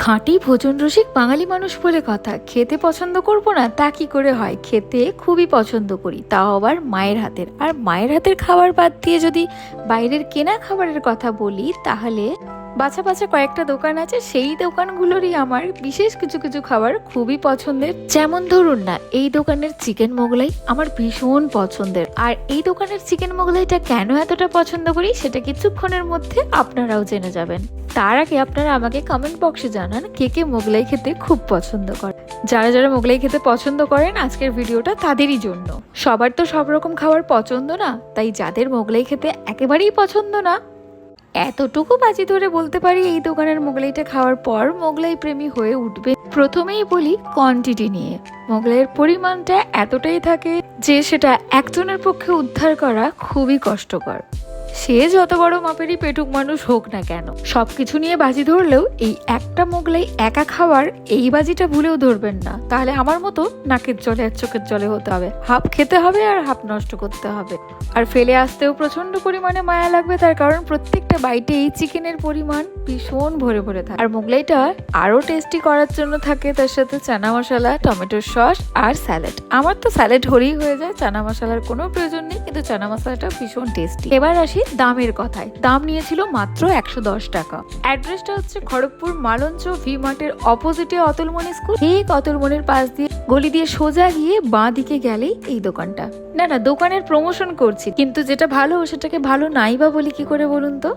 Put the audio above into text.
খাঁটি ভোজন রসিক বাঙালি মানুষ বলে কথা। খেতে পছন্দ করব না তা কি করে হয়? খেতে খুবই পছন্দ করি, তাও আবার মায়ের হাতের। আর মায়ের হাতের খাবার বাদ দিয়ে যদি বাইরের কেনা খাবারের কথা বলি, তাহলে বাছা বাছা কয়েকটা দোকান আছে, সেই দোকানগুলোরই আমার বিশেষ কিছু কিছু খাবার খুবই পছন্দের। যেমন ধরুন না, এই দোকানের চিকেন মোগলাই আমার ভীষণ পছন্দের। আর এই দোকানের চিকেন মোগলাইটা কেন এতটা পছন্দ করি সেটা কিছুক্ষণের মধ্যে আপনারাও জেনে যাবেন। তার আগে আপনারা আমাকে কমেন্ট বক্সে জানান কে কে মোগলাই খেতে খুব পছন্দ করে। যারা যারা মোগলাই খেতে পছন্দ করেন, আজকের ভিডিওটা তাদেরই জন্য। সবার তো সব রকম খাবার পছন্দ না, তাই যাদের মোগলাই খেতে একেবারেই পছন্দ না, এতটুকু বাজি ধরে বলতে পারি এই দোকানের মোগলাইটা খাওয়ার পর মোগলাই প্রেমী হয়ে উঠবে। প্রথমেই বলি কোয়ান্টিটি নিয়ে। মোগলাইয়ের পরিমাণটা এতটাই থাকে যে সেটা একজনের পক্ষে উদ্ধার করা খুবই কষ্টকর। সে যত বড় মাপেরই পেটুক মানুষ হোক না কেন, সবকিছু নিয়ে বাজি ধরলেও এই একটা মোগলাই একা খাওয়ার এই বাজিটা ভুলেও ধরবেন না। তাহলে আমার মতো নাকের জলে আর চোখের জলে হতে হবে। হাফ খেতে হবে আর হাফ নষ্ট করতে হবে। আর ফেলে আসতেও প্রচন্ড পরিমাণে মায়া লাগবে, তার কারণ প্রত্যেকটা বাইটে এই চিকেনের পরিমাণ ভীষণ ভরে ভরে থাকে। আর মোগলাইটা আরো টেস্টি করার জন্য থাকে তার সাথে চানা মশলা, টমেটোর সস আর স্যালাড। আমার তো স্যালাড হলেই হয়ে যায়, চানা মশলার কোনো প্রয়োজন নেই, কিন্তু চানা মশলাটা ভীষণ টেস্টি। এবার আসি দামের কথায়। দাম নিয়েছিল মাত্র 110 টাকা। অ্যাড্রেসটা হচ্ছে খড়গপুর মালঞ্চ ভি মার্টের অপোজিটে অতুলমণি স্কুল। ঠিক অতুলমণির পাশ দিয়ে গলি দিয়ে সোজা গিয়ে বাঁ দিকে গেলেই এই দোকানটা। না দোকানের প্রমোশন করছি, কিন্তু যেটা ভালো সেটাকে ভালো নাই বা বলি কি করে বলুন তো।